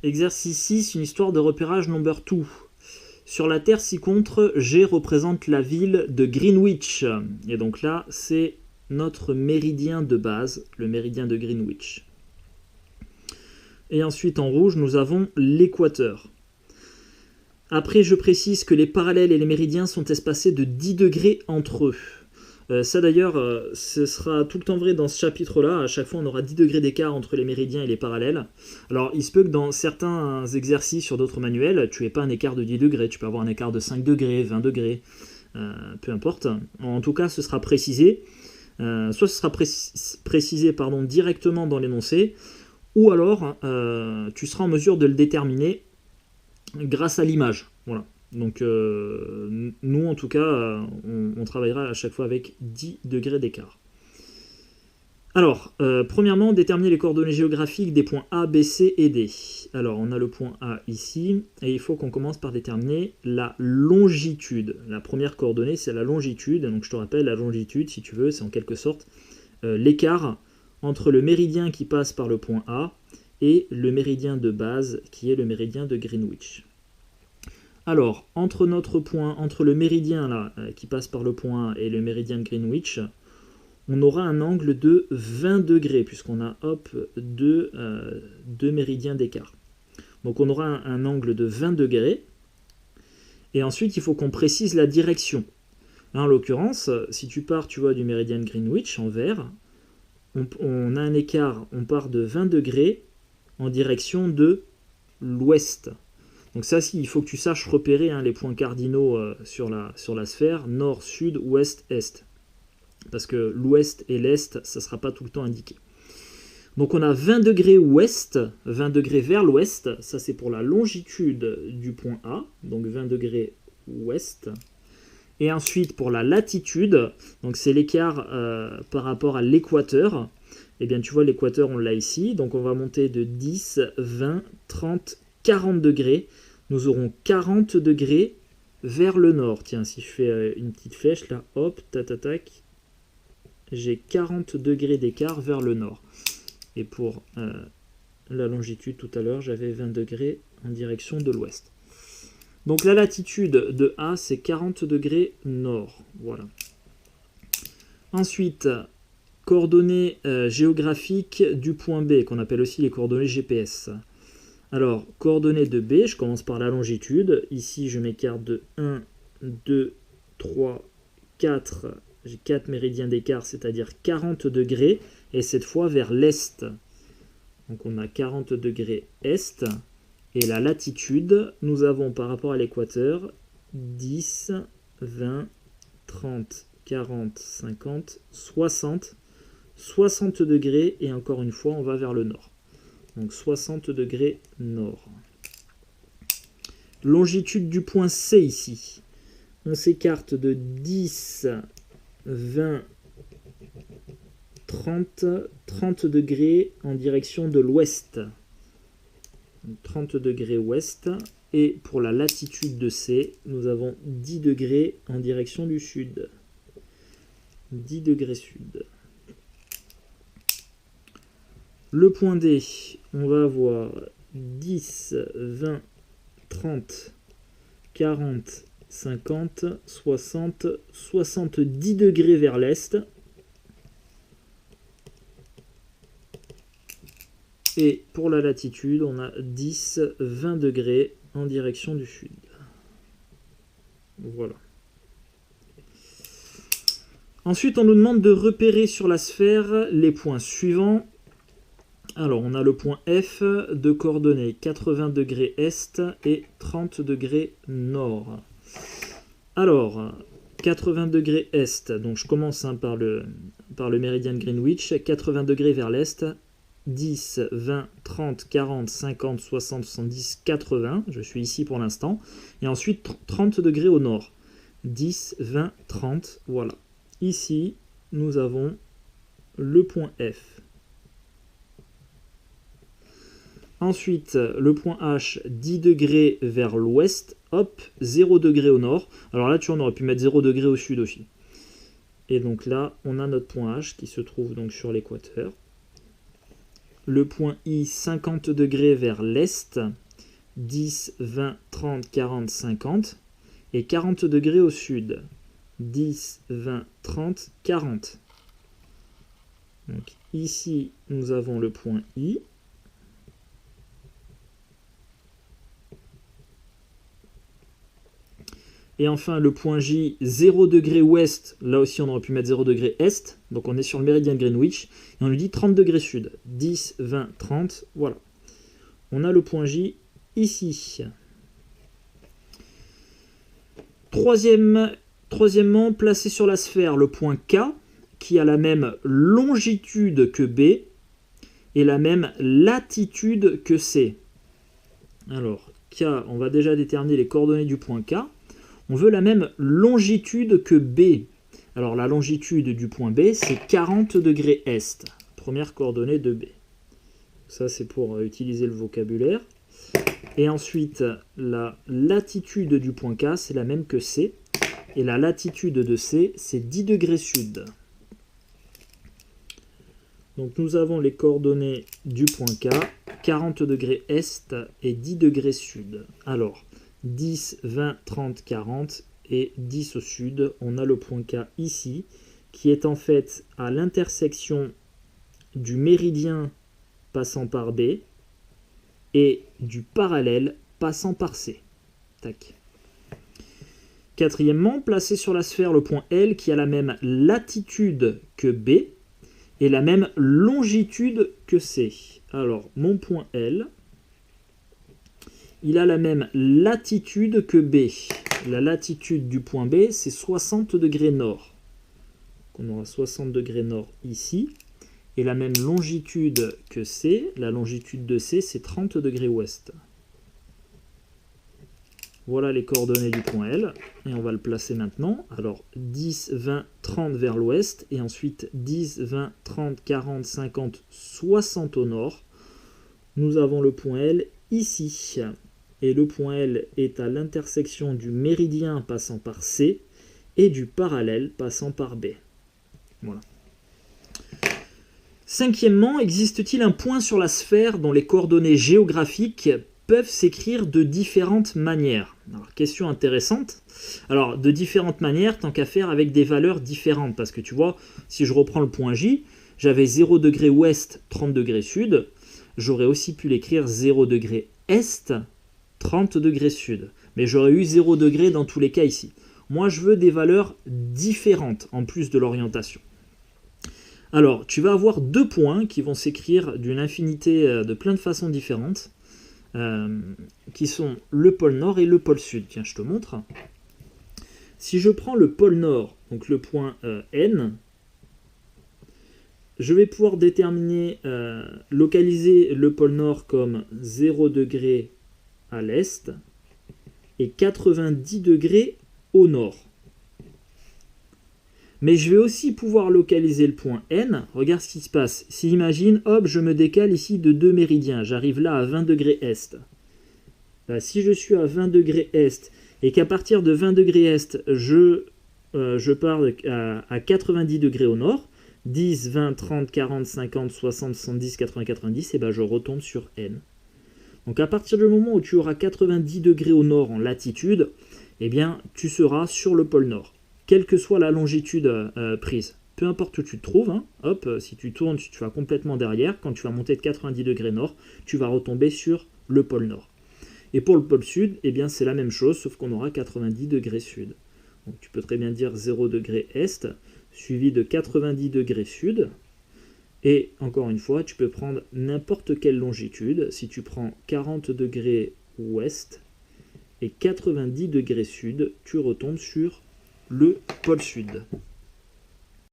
Exercice 6, une histoire de repérage number 2. Sur la Terre ci-contre, G représente la ville de Greenwich. Et donc là, c'est notre méridien de base, le méridien de Greenwich. Et ensuite, en rouge, nous avons l'équateur. Après, je précise que les parallèles et les méridiens sont espacés de 10 degrés entre eux. Ça d'ailleurs, ce sera tout le temps vrai dans ce chapitre-là. À chaque fois, on aura 10 degrés d'écart entre les méridiens et les parallèles. Alors, il se peut que dans certains exercices sur d'autres manuels, tu n'aies pas un écart de 10 degrés. Tu peux avoir un écart de 5 degrés, 20 degrés, peu importe. En tout cas, ce sera précisé. Soit ce sera précisé directement dans l'énoncé, ou alors tu seras en mesure de le déterminer grâce à l'image. Voilà. Donc nous en tout cas on travaillera à chaque fois avec 10 degrés d'écart. Alors premièrement, déterminer les coordonnées géographiques des points A, B, C et D. Alors on a le point A ici et il faut qu'on commence par déterminer la longitude. La première coordonnée c'est la longitude, donc je te rappelle la longitude si tu veux c'est en quelque sorte l'écart entre le méridien qui passe par le point A et le méridien de base qui est le méridien de Greenwich. Alors, entre le méridien là, qui passe par le point A et le méridien de Greenwich, on aura un angle de 20 degrés, puisqu'on a deux méridiens d'écart. Donc on aura un angle de 20 degrés, et ensuite il faut qu'on précise la direction. Là, en l'occurrence, si tu pars du méridien de Greenwich en vert, on a un écart, on part de 20 degrés en direction de l'ouest. Donc ça, il faut que tu saches repérer les points cardinaux sur la sphère, nord, sud, ouest, est. Parce que l'ouest et l'est, ça ne sera pas tout le temps indiqué. Donc on a 20 degrés ouest, 20 degrés vers l'ouest, ça c'est pour la longitude du point A, donc 20 degrés ouest. Et ensuite pour la latitude, donc c'est l'écart par rapport à l'équateur. Eh bien tu vois l'équateur on l'a ici, donc on va monter de 10, 20, 30, 40 degrés. Nous aurons 40 degrés vers le nord. Tiens, si je fais une petite flèche là, hop, tac, j'ai 40 degrés d'écart vers le nord. Et pour la longitude tout à l'heure, j'avais 20 degrés en direction de l'ouest. Donc la latitude de A, c'est 40 degrés nord. Voilà. Ensuite, coordonnées géographiques du point B, qu'on appelle aussi les coordonnées GPS. Alors, coordonnées de B, je commence par la longitude. Ici, je m'écarte de 1, 2, 3, 4. J'ai 4 méridiens d'écart, c'est-à-dire 40 degrés. Et cette fois vers l'est. Donc, on a 40 degrés est. Et la latitude, nous avons par rapport à l'équateur 10, 20, 30, 40, 50, 60. 60 degrés. Et encore une fois, on va vers le nord. Donc 60 degrés nord. Longitude du point C ici. On s'écarte de 10, 20, 30 degrés en direction de l'ouest. 30 degrés ouest. Et pour la latitude de C, nous avons 10 degrés en direction du sud. 10 degrés sud. Le point D, on va avoir 10, 20, 30, 40, 50, 60, 70 degrés vers l'est. Et pour la latitude, on a 10, 20 degrés en direction du sud. Voilà. Ensuite, on nous demande de repérer sur la sphère les points suivants. Alors, on a le point F de coordonnées 80 degrés est et 30 degrés nord. Alors, 80 degrés est, donc je commence par le méridien de Greenwich, 80 degrés vers l'est, 10, 20, 30, 40, 50, 60, 70, 80, je suis ici pour l'instant, et ensuite 30 degrés au nord, 10, 20, 30, voilà. Ici, nous avons le point F. Ensuite, le point H, 10 degrés vers l'ouest, hop, 0 degré au nord. Alors là, tu vois, on aurait pu mettre 0 degré au sud aussi. Et donc là, on a notre point H qui se trouve donc sur l'équateur. le point I 50 degrés vers l'est, 10, 20, 30, 40, 50, et 40 degrés au sud, 10, 20, 30, 40. Donc ici, nous avons le point I. Et enfin, le point J, 0 degré ouest, là aussi on aurait pu mettre 0 degré est, donc on est sur le méridien de Greenwich, et on lui dit 30 degrés sud, 10, 20, 30, voilà. On a le point J ici. Troisièmement, placé sur la sphère, le point K, qui a la même longitude que B, et la même latitude que C. Alors, K, on va déjà déterminer les coordonnées du point K. On veut la même longitude que B. Alors la longitude du point B, c'est 40 degrés est. Première coordonnée de B. Ça, c'est pour utiliser le vocabulaire. Et ensuite, la latitude du point K, c'est la même que C. Et la latitude de C, c'est 10 degrés sud. Donc nous avons les coordonnées du point K, 40 degrés est et 10 degrés sud. Alors, 10, 20, 30, 40 et 10 au sud. On a le point K ici, qui est en fait à l'intersection du méridien passant par B et du parallèle passant par C. Tac. Quatrièmement, placé sur la sphère le point L qui a la même latitude que B et la même longitude que C. Alors, mon point L, il a la même latitude que B. La latitude du point B, c'est 60 degrés nord. On aura 60 degrés nord ici. Et la même longitude que C. La longitude de C, c'est 30 degrés ouest. Voilà les coordonnées du point L. Et on va le placer maintenant. Alors, 10, 20, 30 vers l'ouest. Et ensuite, 10, 20, 30, 40, 50, 60 au nord. Nous avons le point L ici. Et le point L est à l'intersection du méridien passant par C et du parallèle passant par B. Voilà. Cinquièmement, existe-t-il un point sur la sphère dont les coordonnées géographiques peuvent s'écrire de différentes manières? Alors, question intéressante. Alors, de différentes manières, tant qu'à faire avec des valeurs différentes. Parce que tu vois, si je reprends le point J, j'avais 0 degré ouest, 30 degrés sud. J'aurais aussi pu l'écrire 0 degré est, 30 degrés sud. Mais j'aurais eu 0 degré dans tous les cas ici. Moi, je veux des valeurs différentes en plus de l'orientation. Alors, tu vas avoir deux points qui vont s'écrire d'une infinité de plein de façons différentes, qui sont le pôle nord et le pôle sud. Tiens, je te montre. Si je prends le pôle nord, donc le point N, je vais pouvoir déterminer, localiser le pôle nord comme 0 degré à l'est et 90 degrés au nord. Mais je vais aussi pouvoir localiser le point N. Regarde ce qui se passe. Si imagine, hop, je me décale ici de 2 méridiens. J'arrive là à 20 degrés est. Si je suis à 20 degrés est et qu'à partir de 20 degrés est, je pars à 90 degrés au nord, 10, 20, 30, 40, 50, 60, 70, 80, 90, et ben je retombe sur N. Donc à partir du moment où tu auras 90 degrés au nord en latitude, eh bien tu seras sur le pôle nord, quelle que soit la longitude prise. Peu importe où tu te trouves, hein, hop, si tu tournes, tu vas complètement derrière. Quand tu vas monter de 90 degrés nord, tu vas retomber sur le pôle nord. Et pour le pôle sud, eh bien c'est la même chose, sauf qu'on aura 90 degrés sud. Donc tu peux très bien dire 0 degré est, suivi de 90 degrés sud. Et encore une fois, tu peux prendre n'importe quelle longitude. Si tu prends 40 degrés ouest et 90 degrés sud, tu retombes sur le pôle sud.